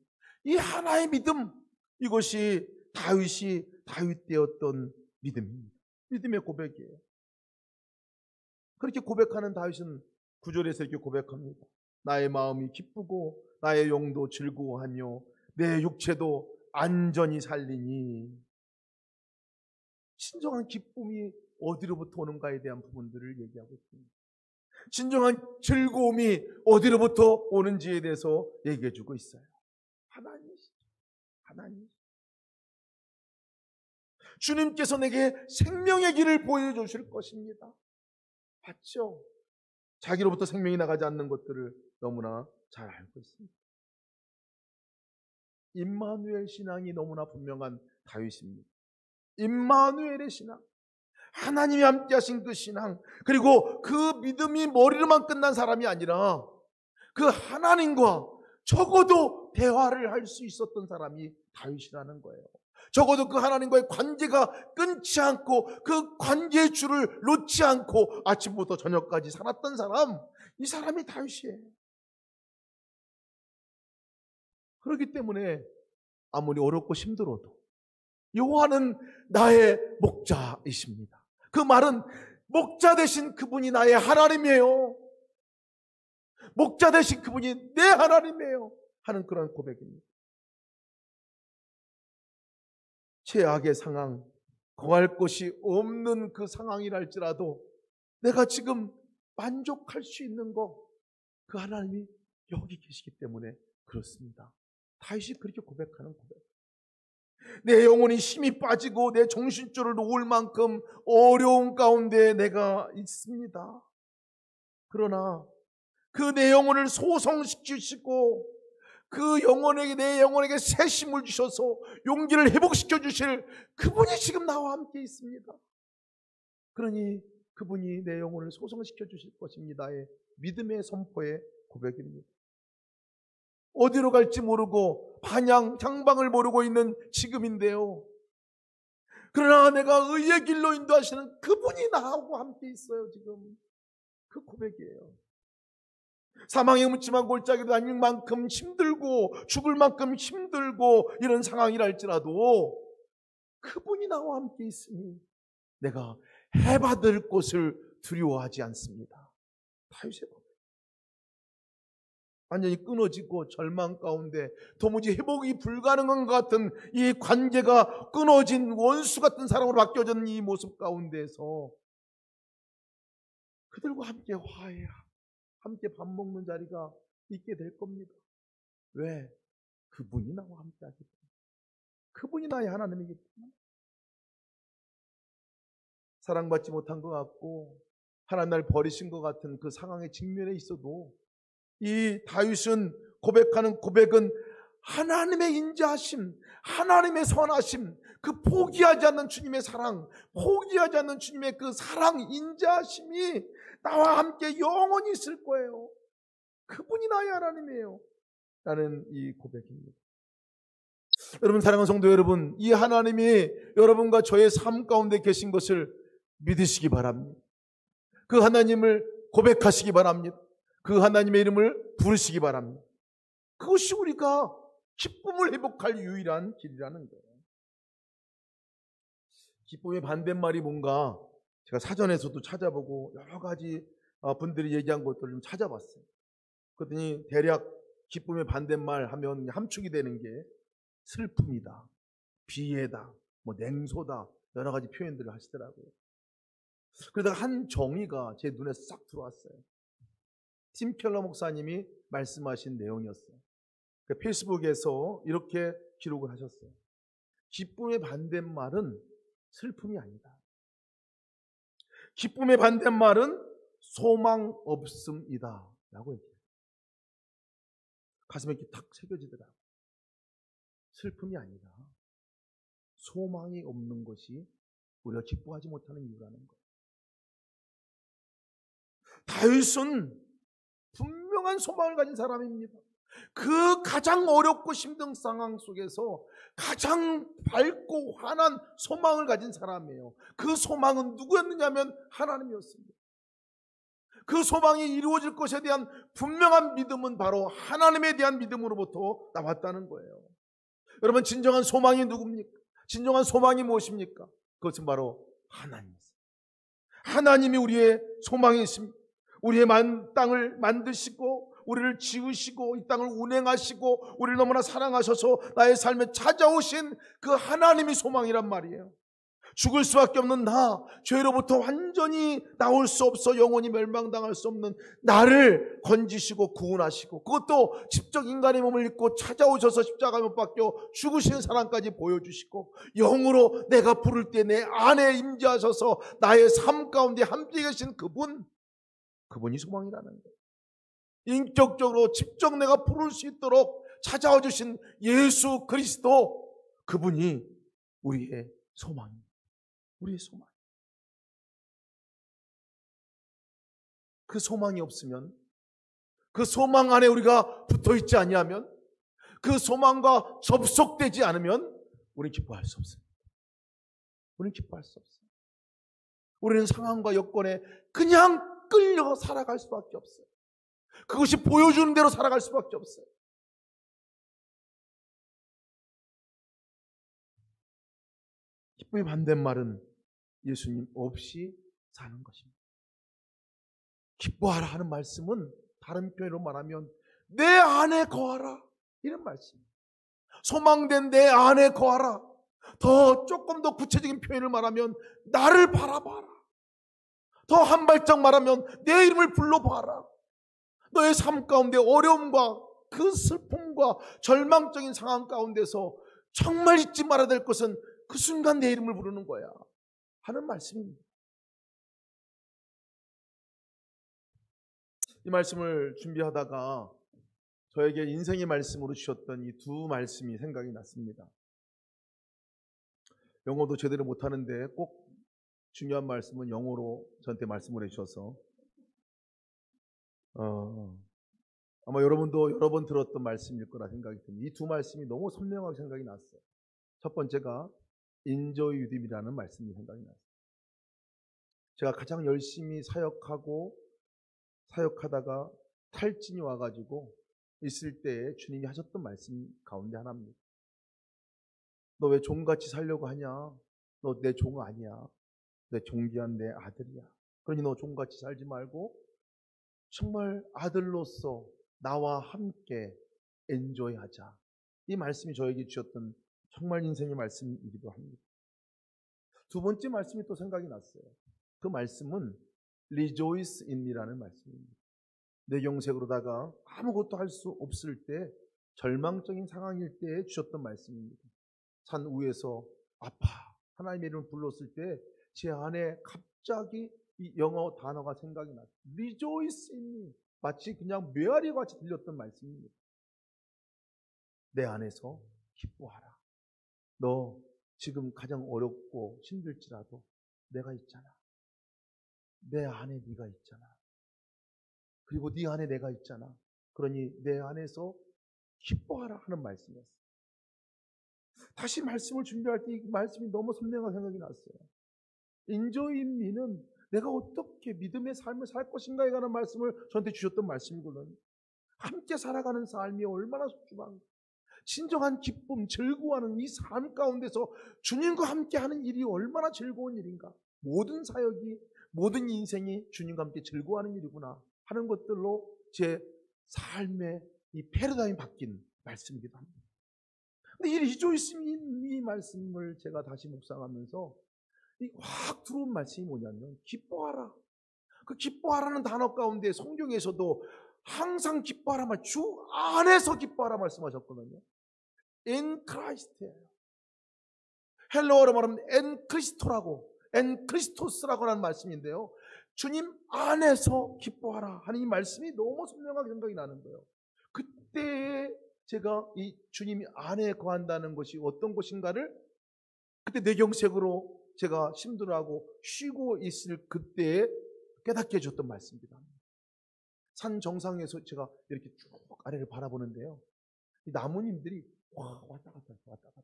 이 하나의 믿음, 이것이 다윗이 다윗 되었던 믿음입니다. 믿음의 고백이에요. 그렇게 고백하는 다윗은 9절에서 이렇게 고백합니다. 나의 마음이 기쁘고 나의 영도 즐거워하며 내 육체도 안전히 살리니. 진정한 기쁨이 어디로부터 오는가에 대한 부분들을 얘기하고 있습니다. 진정한 즐거움이 어디로부터 오는지에 대해서 얘기해 주고 있어요. 하나님이시죠. 하나님. 주님께서 내게 생명의 길을 보여주실 것입니다. 맞죠? 자기로부터 생명이 나가지 않는 것들을 너무나 잘 알고 있습니다. 임마누엘 신앙이 너무나 분명한 다윗입니다. 임마누엘의 신앙, 하나님이 함께 하신 그 신앙, 그리고 그 믿음이 머리로만 끝난 사람이 아니라 그 하나님과 적어도 대화를 할 수 있었던 사람이 다윗이라는 거예요. 적어도 그 하나님과의 관계가 끊지 않고 그 관계의 줄을 놓지 않고 아침부터 저녁까지 살았던 사람, 이 사람이 다윗이에요. 그렇기 때문에 아무리 어렵고 힘들어도 여호와는 나의 목자이십니다. 그 말은 목자 되신 그분이 나의 하나님이에요. 목자 되신 그분이 내 하나님이에요 하는 그런 고백입니다. 최악의 상황, 거할 곳이 없는 그 상황이랄지라도 내가 지금 만족할 수 있는 거, 그 하나님이 여기 계시기 때문에 그렇습니다. 다윗이 그렇게 고백하는 고백. 내 영혼이 힘이 빠지고 내 정신줄을 놓을 만큼 어려운 가운데 내가 있습니다. 그러나 그 내 영혼을 소성시키시고 그 영혼에게, 내 영혼에게 새 힘을 주셔서 용기를 회복시켜 주실 그분이 지금 나와 함께 있습니다. 그러니 그분이 내 영혼을 소성시켜 주실 것입니다의 믿음의 선포의 고백입니다. 어디로 갈지 모르고 방향, 향방을 모르고 있는 지금인데요. 그러나 내가 의의 길로 인도하시는 그분이 나하고 함께 있어요. 지금 그 고백이에요. 사망의 묻지만 골짜기로 다닐 만큼 힘들고 죽을 만큼 힘들고 이런 상황이랄지라도 그분이 나와 함께 있으니 내가 해받을 곳을 두려워하지 않습니다. 다윗의 고백. 완전히 끊어지고 절망 가운데 도무지 회복이 불가능한 것 같은 이 관계가 끊어진 원수 같은 사람으로 바뀌어진 이 모습 가운데서 그들과 함께 화해야, 함께 밥 먹는 자리가 있게 될 겁니다. 왜? 그분이 나와 함께 하기 때문에. 그분이 나의 하나님이기 때문에. 사랑받지 못한 것 같고 하나님 날 버리신 것 같은 그 상황에 직면해 있어도 이 다윗은 고백하는 고백은 하나님의 인자하심, 하나님의 선하심, 그 포기하지 않는 주님의 사랑, 포기하지 않는 주님의 그 사랑, 인자하심이 나와 함께 영원히 있을 거예요. 그분이 나의 하나님이에요 라는 이 고백입니다. 여러분, 사랑하는 성도 여러분, 이 하나님이 여러분과 저의 삶 가운데 계신 것을 믿으시기 바랍니다. 그 하나님을 고백하시기 바랍니다. 그 하나님의 이름을 부르시기 바랍니다. 그것이 우리가 기쁨을 회복할 유일한 길이라는 거예요. 기쁨의 반대말이 뭔가 제가 사전에서도 찾아보고 여러 가지 분들이 얘기한 것들을 좀 찾아봤어요. 그랬더니 대략 기쁨의 반대말 하면 함축이 되는 게 슬픔이다, 비애다, 뭐 냉소다, 여러 가지 표현들을 하시더라고요. 그러다가 한 정의가 제 눈에 싹 들어왔어요. 팀 켈러 목사님이 말씀하신 내용이었어요. 페이스북에서 이렇게 기록을 하셨어요. 기쁨의 반대말은 슬픔이 아니다. 기쁨의 반대말은 소망 없음이다 라고 얘기해요. 가슴에 이렇게 탁 새겨지더라고요. 슬픔이 아니라 소망이 없는 것이 우리가 기뻐하지 못하는 이유라는 거예요. 다윗은 분명한 소망을 가진 사람입니다. 그 가장 어렵고 힘든 상황 속에서 가장 밝고 환한 소망을 가진 사람이에요. 그 소망은 누구였느냐면 하나님이었습니다. 그 소망이 이루어질 것에 대한 분명한 믿음은 바로 하나님에 대한 믿음으로부터 나왔다는 거예요. 여러분, 진정한 소망이 누굽니까? 진정한 소망이 무엇입니까? 그것은 바로 하나님이세요. 하나님이 우리의 소망이십니다. 우리의 땅을 만드시고 우리를 지으시고 이 땅을 운행하시고 우리를 너무나 사랑하셔서 나의 삶에 찾아오신 그 하나님이 소망이란 말이에요. 죽을 수밖에 없는 나, 죄로부터 완전히 나올 수 없어 영원히 멸망당할 수 없는 나를 건지시고 구원하시고, 그것도 직접 인간의 몸을 입고 찾아오셔서 십자가에 못 박혀 죽으시는 사랑까지 보여주시고, 영으로 내가 부를 때 내 안에 임재하셔서 나의 삶 가운데 함께 계신 그분이 소망이라는 거예요. 인격적으로 직접 내가 부를 수 있도록 찾아와 주신 예수 그리스도, 그분이 우리의 소망입니다. 우리의 소망. 그 소망이 없으면, 그 소망 안에 우리가 붙어있지 아니하면, 그 소망과 접속되지 않으면 우리는 기뻐할 수 없습니다. 우리는 기뻐할 수 없어요. 우리는 상황과 여건에 그냥 끌려 살아갈 수밖에 없어요. 그것이 보여주는 대로 살아갈 수밖에 없어요. 기쁨의 반대말은 예수님 없이 사는 것입니다. 기뻐하라 하는 말씀은 다른 표현으로 말하면 내 안에 거하라, 이런 말씀입니다. 소망된 내 안에 거하라. 조금 더 구체적인 표현을 말하면 나를 바라봐라. 더 한 발짝 말하면 내 이름을 불러봐라. 너의 삶 가운데 어려움과 그 슬픔과 절망적인 상황 가운데서 정말 잊지 말아야 될 것은 그 순간 내 이름을 부르는 거야 하는 말씀입니다. 이 말씀을 준비하다가 저에게 인생의 말씀으로 주셨던 이 두 말씀이 생각이 났습니다. 영어도 제대로 못하는데 꼭 중요한 말씀은 영어로 저한테 말씀을 해주셔서 아마 여러분도 여러 번 들었던 말씀일 거라 생각이 듭니다. 이 두 말씀이 너무 선명하게 생각이 났어요. 첫 번째가 Enjoy Redeem이라는 말씀이 생각이 났어요. 제가 가장 열심히 사역하다가 탈진이 와가지고 있을 때에 주님이 하셨던 말씀 가운데 하나입니다. 너 왜 종같이 살려고 하냐? 너 내 종 아니야. 내 존귀한 내 아들이야. 그러니 너 종같이 살지 말고 정말 아들로서 나와 함께 엔조이하자. 이 말씀이 저에게 주셨던 정말 인생의 말씀이기도 합니다. 두 번째 말씀이 또 생각이 났어요. 그 말씀은 Rejoice in me라는 말씀입니다. 뇌경색으로다가 아무것도 할 수 없을 때, 절망적인 상황일 때에 주셨던 말씀입니다. 산 위에서 아파 하나님의 이름을 불렀을 때 제 안에 갑자기 이 영어 단어가 생각이 났어요. Rejoice in me. 마치 그냥 메아리 같이 들렸던 말씀입니다. 내 안에서 기뻐하라. 너 지금 가장 어렵고 힘들지라도 내가 있잖아. 내 안에 네가 있잖아. 그리고 네 안에 내가 있잖아. 그러니 내 안에서 기뻐하라 하는 말씀이었어요. 다시 말씀을 준비할 때 이 말씀이 너무 선명하게 생각이 났어요. Enjoy in me는 내가 어떻게 믿음의 삶을 살 것인가에 관한 말씀을 저한테 주셨던 말씀이거든요. 함께 살아가는 삶이 얼마나 소중한가. 진정한 기쁨, 즐거워하는 이 삶 가운데서 주님과 함께하는 일이 얼마나 즐거운 일인가. 모든 사역이, 모든 인생이 주님과 함께 즐거워하는 일이구나 하는 것들로 제 삶의 이 패러다임이 바뀐 말씀이기도 합니다. 근데 이 리조이스인 이 말씀을 제가 다시 묵상하면서 확 들어온 말씀이 뭐냐면 기뻐하라. 그 기뻐하라는 단어 가운데 성경에서도 항상 기뻐하라 말, 주 안에서 기뻐하라 말씀하셨거든요. In Christ예요. 헬라어로 말하면 en Christo라고, en Christos라고 하는 말씀인데요. 주님 안에서 기뻐하라 하는 이 말씀이 너무 선명하게 생각이 나는 거예요. 그때에 제가 이 주님이 안에 거한다는 것이 어떤 것인가를 그때 뇌경색으로 제가 심들하고 쉬고 있을 그때에 깨닫게 해줬던 말씀입니다. 산 정상에서 제가 이렇게 쭉 아래를 바라보는데요. 이 나무잎들이 왔다 갔다 왔다 갔다.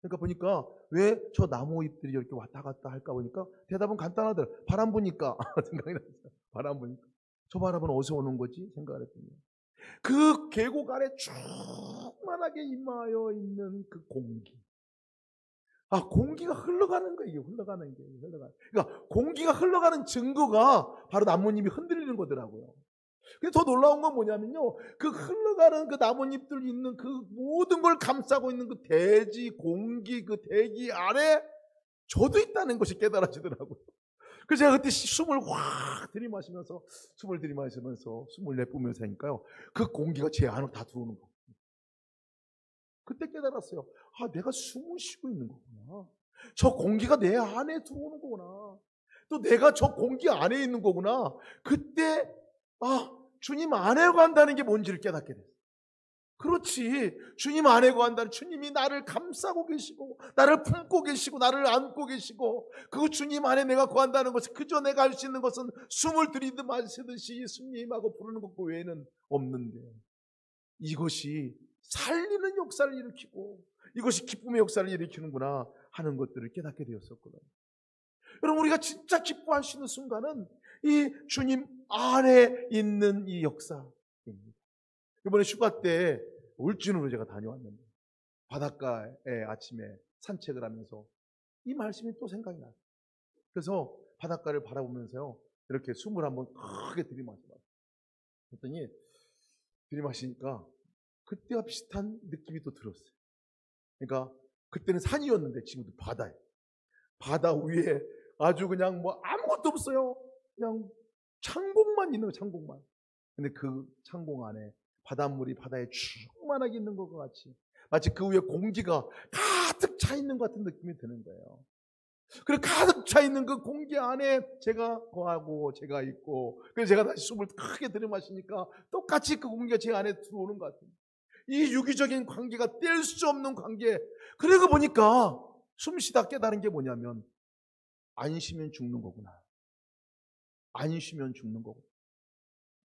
그러니까 보니까 왜 저 나무잎들이 이렇게 왔다 갔다 할까 보니까 대답은 간단하더라고요. 바람 부니까 생각이 났어요. 바람 부니까. 저 바람은 어디서 오는 거지? 생각을 했더니 그 계곡 아래 충만하게 임하여 있는 그 공기. 공기가 흘러가는 거예요. 이게 흘러가는 게. 그러니까 공기가 흘러가는 증거가 바로 나뭇잎이 흔들리는 거더라고요. 더 놀라운 건 뭐냐면요. 그 흘러가는 그 나뭇잎들 있는 그 모든 걸 감싸고 있는 그 대지, 공기, 그 대기 아래 저도 있다는 것이 깨달아지더라고요. 그래서 제가 그때 숨을 확 들이마시면서 숨을 내뿜으면서 하니까요. 그 공기가 제 안으로 다 들어오는 거예요. 그때 깨달았어요. 내가 숨을 쉬고 있는 거구나. 저 공기가 내 안에 들어오는 거구나. 또 내가 저 공기 안에 있는 거구나. 그때 주님 안에 간다는 게 뭔지를 깨닫게 됐어요. 그렇지. 주님 안에 거한다는 주님이 나를 감싸고 계시고 나를 품고 계시고 나를 안고 계시고 그 주님 안에 내가 거한다는 것은 그저 내가 할 수 있는 것은 숨을 들이듯 마시듯이 예수님하고 부르는 것 외에는 없는데 이것이 살리는 역사를 일으키고 이것이 기쁨의 역사를 일으키는구나 하는 것들을 깨닫게 되었었거든요. 여러분 우리가 진짜 기뻐할 수 있는 순간은 이 주님 안에 있는 이 역사입니다. 이번에 휴가 때 울진으로 제가 다녀왔는데 바닷가에 아침에 산책을 하면서 이 말씀이 또 생각이 나요. 그래서 바닷가를 바라보면서요 이렇게 숨을 한번 크게 들이마셔봐요. 그랬더니 들이마시니까 그때와 비슷한 느낌이 또 들었어요. 그러니까 그때는 산이었는데 지금도 바다예요. 바다 위에 아주 그냥 아무것도 없어요. 그냥 창공만 있는 거예요. 창공만. 근데 그 창공 안에 바닷물이 바다에 충만하게 있는 것과 같이 마치 그 위에 공기가 가득 차 있는 것 같은 느낌이 드는 거예요. 그리고 가득 차 있는 그 공기 안에 제가 거하고 제가 있고 그래서 제가 다시 숨을 크게 들이마시니까 똑같이 그 공기가 제 안에 들어오는 것 같아요. 이 유기적인 관계가 뗄 수 없는 관계. 그러고 보니까 숨쉬다 깨달은 게 뭐냐면 안 쉬면 죽는 거구나. 안 쉬면 죽는 거구나.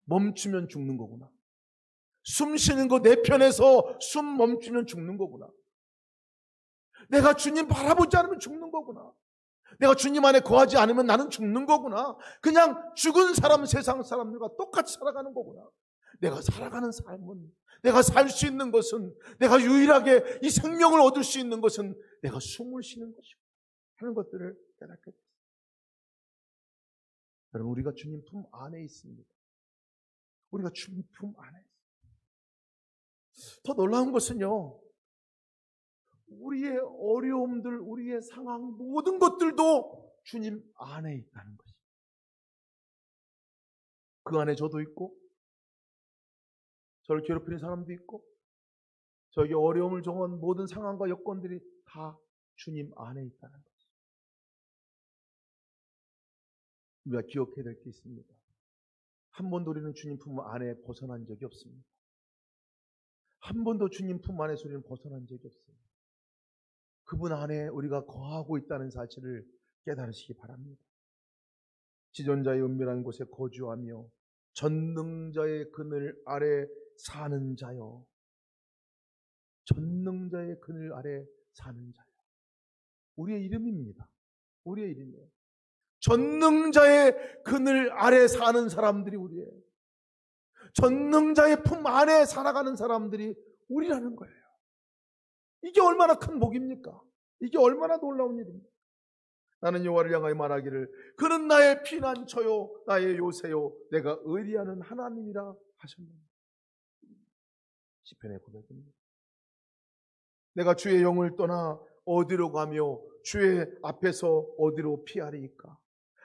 멈추면 죽는 거구나. 숨 쉬는 거 내 편에서 숨 멈추면 죽는 거구나. 내가 주님 바라보지 않으면 죽는 거구나. 내가 주님 안에 거하지 않으면 나는 죽는 거구나. 그냥 죽은 사람 세상 사람들과 똑같이 살아가는 거구나. 내가 살아가는 삶은 내가 살 수 있는 것은 내가 유일하게 이 생명을 얻을 수 있는 것은 내가 숨을 쉬는 것이고 하는 것들을 깨닫게 됐습니다. 여러분 우리가 주님 품 안에 있습니다. 우리가 주님 품 안에 있습니다. 더 놀라운 것은요. 우리의 어려움들, 우리의 상황 모든 것들도 주님 안에 있다는 것입니다. 그 안에 저도 있고 저를 괴롭히는 사람도 있고 저에게 어려움을 정한 모든 상황과 여건들이 다 주님 안에 있다는 것입니다. 우리가 기억해야 될 게 있습니다. 한 번도 우리는 주님 품 안에 벗어난 적이 없습니다. 한 번도 주님 품 안에서 우리는 벗어난 적이 없어요. 그분 안에 우리가 거하고 있다는 사실을 깨달으시기 바랍니다. 지존자의 은밀한 곳에 거주하며 전능자의 그늘 아래 사는 자요. 전능자의 그늘 아래 사는 자요. 우리의 이름입니다. 우리의 이름이에요. 전능자의 그늘 아래 사는 사람들이 우리예요. 전능자의 품 안에 살아가는 사람들이 우리라는 거예요. 이게 얼마나 큰 복입니까? 이게 얼마나 놀라운 일입니까? 나는 여호와를 향하여 말하기를 그는 나의 피난처요 나의 요새요 내가 의리하는 하나님이라 하셨느니라. 시편의 고백입니다. 내가 주의 영을 떠나 어디로 가며 주의 앞에서 어디로 피하리이까?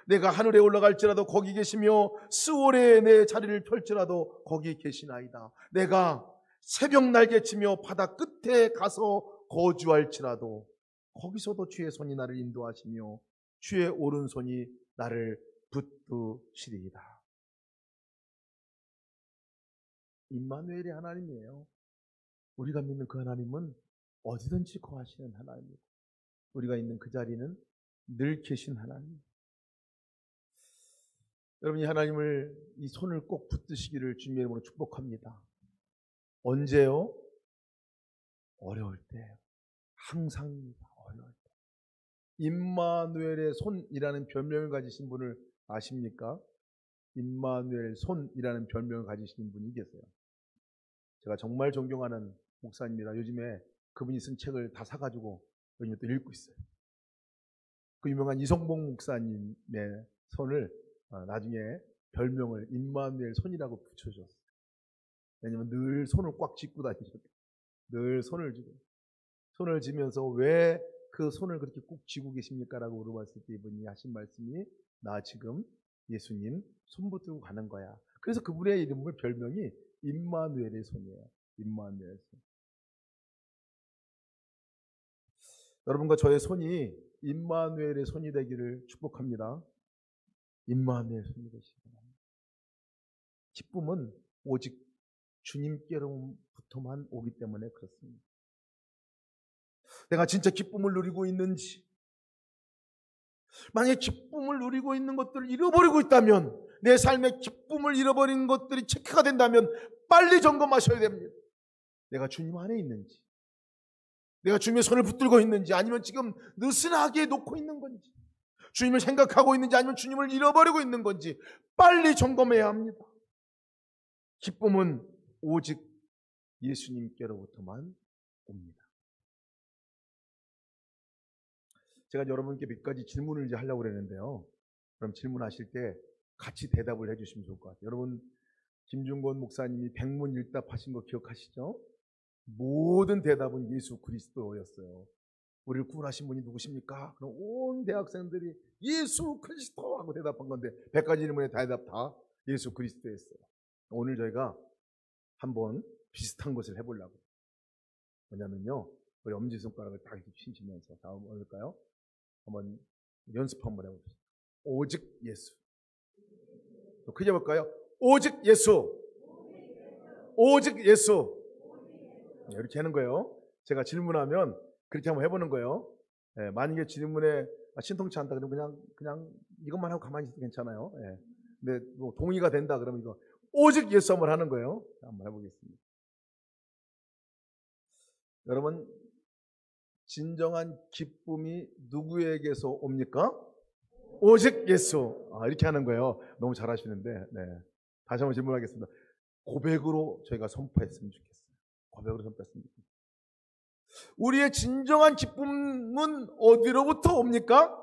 내가 하늘에 올라갈지라도 거기 계시며 스올에 내 자리를 펼지라도 거기 계시나이다. 내가 새벽 날개치며 바다 끝에 가서 거주할지라도 거기서도 주의 손이 나를 인도하시며 주의 오른손이 나를 붙드시리이다. 임마누엘의 하나님이에요. 우리가 믿는 그 하나님은 어디든지 거하시는 하나님이고 우리가 있는 그 자리는 늘 계신 하나님. 여러분 이 하나님을 이 손을 꼭 붙드시기를 주님의 이름으로 축복합니다. 언제요? 어려울 때. 항상입니다. 어려울 때. 임마누엘의 손이라는 별명을 가지신 분을 아십니까? 임마누엘 손이라는 별명을 가지신 분이 계세요. 제가 정말 존경하는 목사님이라 요즘에 그분이 쓴 책을 다 사가지고 요즘에 또 읽고 있어요. 그 유명한 이성봉 목사님의 손을 나중에 별명을 임마누엘 손이라고 붙여줬어요. 왜냐면 늘 손을 꽉 쥐고 다니셨어요. 늘 손을 쥐고. 손을 쥐면서 왜 그 손을 그렇게 꼭 쥐고 계십니까? 라고 물어봤을 때 이분이 하신 말씀이 나 지금 예수님 손 붙들고 가는 거야. 그래서 그분의 이름을 별명이 임마누엘의 손이에요. 임마누엘 손. 여러분과 저의 손이 임마누엘의 손이 되기를 축복합니다. 임마누엘 손이 되시기 바랍니다. 기쁨은 오직 주님께로부터만 오기 때문에 그렇습니다. 내가 진짜 기쁨을 누리고 있는지, 만약에 기쁨을 누리고 있는 것들을 잃어버리고 있다면, 내 삶의 기쁨을 잃어버린 것들이 체크가 된다면 빨리 점검하셔야 됩니다. 내가 주님 안에 있는지, 내가 주님의 손을 붙들고 있는지, 아니면 지금 느슨하게 놓고 있는 건지, 주님을 생각하고 있는지, 아니면 주님을 잃어버리고 있는 건지 빨리 점검해야 합니다. 기쁨은 오직 예수님께로부터만 옵니다. 제가 여러분께 몇 가지 질문을 이제 하려고 그랬는데요. 그럼 질문하실 때 같이 대답을 해주시면 좋을 것 같아요. 여러분, 김중권 목사님이 백문일답하신 거 기억하시죠? 모든 대답은 예수 그리스도였어요. 우리를 구원하신 분이 누구십니까? 그럼 온 대학생들이 예수 그리스도 하고 대답한 건데 100가지 질문의 대답 다 예수 그리스도였어요. 오늘 저희가 한번 비슷한 것을 해보려고. 뭐냐면요, 우리 엄지손가락을 딱 이렇게 치시면서 다음 뭘까요? 한번 연습 한번 해봅시다. 오직 예수. 또 크게 볼까요? 오직 예수. 오직 예수. 이렇게 하는 거예요. 제가 질문하면 그렇게 한번 해보는 거예요. 예, 만약에 질문에 신통치 않다 그러면 그냥 이것만 하고 가만히 있어도 괜찮아요. 예. 근데 뭐 동의가 된다 그러면 이거 오직 예수 한번 하는 거예요. 한번 해보겠습니다. 여러분, 진정한 기쁨이 누구에게서 옵니까? 오직 예수. 이렇게 하는 거예요. 너무 잘하시는데. 네. 다시 한번 질문하겠습니다. 고백으로 저희가 선포했으면 좋겠어요. 고백으로 선포했으면 좋겠어요. 우리의 진정한 기쁨은 어디로부터 옵니까?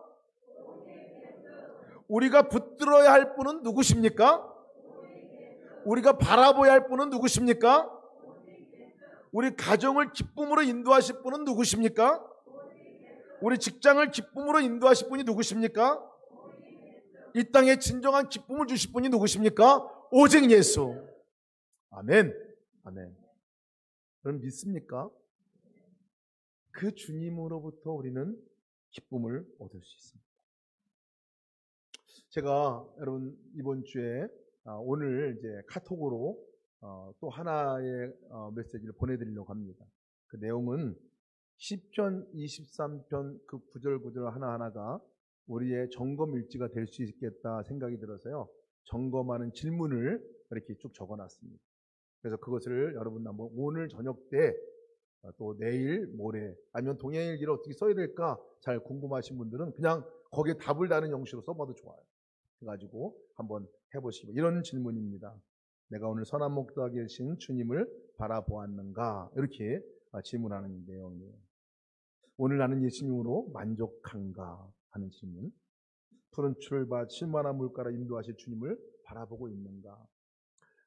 우리가 붙들어야 할 분은 누구십니까? 우리가 바라봐야 할 분은 누구십니까? 우리 가정을 기쁨으로 인도하실 분은 누구십니까? 우리 직장을 기쁨으로 인도하실 분이 누구십니까? 이 땅에 진정한 기쁨을 주실 분이 누구십니까? 오직 예수. 아멘. 아멘. 여러분 믿습니까? 그 주님으로부터 우리는 기쁨을 얻을 수 있습니다. 제가 여러분 이번 주에 오늘 이제 카톡으로 또 하나의 메시지를 보내드리려고 합니다. 그 내용은 시편 23편 그 구절 하나하나가 우리의 점검 일지가 될 수 있겠다 생각이 들어서요. 점검하는 질문을 이렇게 쭉 적어놨습니다. 그래서 그것을 여러분 한번 오늘 저녁 때 또 내일, 모레 아니면 동행일기를 어떻게 써야 될까 잘 궁금하신 분들은 그냥 거기에 답을 다는 형식으로 써봐도 좋아요. 그래가지고 한번 해보시고 이런 질문입니다. 내가 오늘 선한 목도하게 계신 주님을 바라보았는가? 이렇게 질문하는 내용이에요. 오늘 나는 예수님으로 만족한가 하는 질문. 푸른 출밭 실만한 물가로 인도하실 주님을 바라보고 있는가.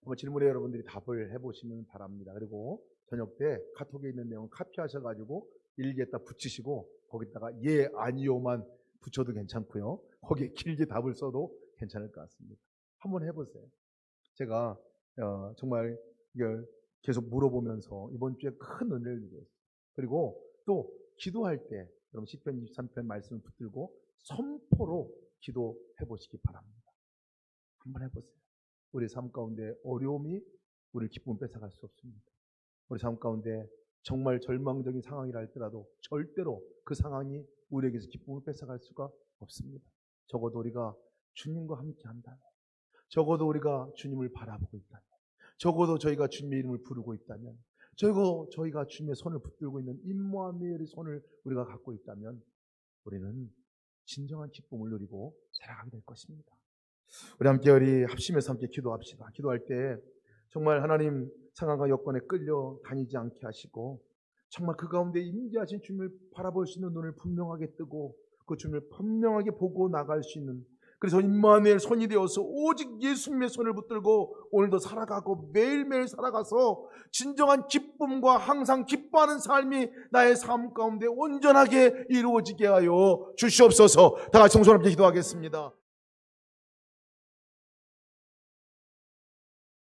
한번 질문에 여러분들이 답을 해보시면 바랍니다. 그리고 저녁 때 카톡에 있는 내용 카피하셔가지고 일기에다 붙이시고 거기다가 예 아니요만 붙여도 괜찮고요. 거기에 길게 답을 써도 괜찮을 것 같습니다. 한번 해보세요. 제가 정말 이걸 계속 물어보면서 이번 주에 큰 은혜를 누렸어요. 그리고 또 기도할 때 여러분 시편 23편 말씀을 붙들고 선포로 기도해 보시기 바랍니다. 한번 해보세요. 우리 삶 가운데 어려움이 우리 기쁨을 뺏어갈 수 없습니다. 우리 삶 가운데 정말 절망적인 상황이라 할지라도 절대로 그 상황이 우리에게서 기쁨을 뺏어갈 수가 없습니다. 적어도 우리가 주님과 함께 한다면, 적어도 우리가 주님을 바라보고 있다면, 적어도 저희가 주님의 이름을 부르고 있다면, 적어도 저희가 주님의 손을 붙들고 있는 임마누엘의 손을 우리가 갖고 있다면 우리는 진정한 기쁨을 누리고 살아가게 될 것입니다. 우리 함께 우리 합심해서 함께 기도합시다. 기도할 때 정말 하나님 상황과 여건에 끌려 다니지 않게 하시고 정말 그 가운데 임재하신 주님을 바라볼 수 있는 눈을 분명하게 뜨고 그 주님을 분명하게 보고 나갈 수 있는, 그래서 임마누엘 손이 되어서 오직 예수님의 손을 붙들고 오늘도 살아가고 매일매일 살아가서 진정한 기쁨과 항상 기뻐하는 삶이 나의 삶 가운데 온전하게 이루어지게 하여 주시옵소서. 다 같이 성소로 함께 기도하겠습니다.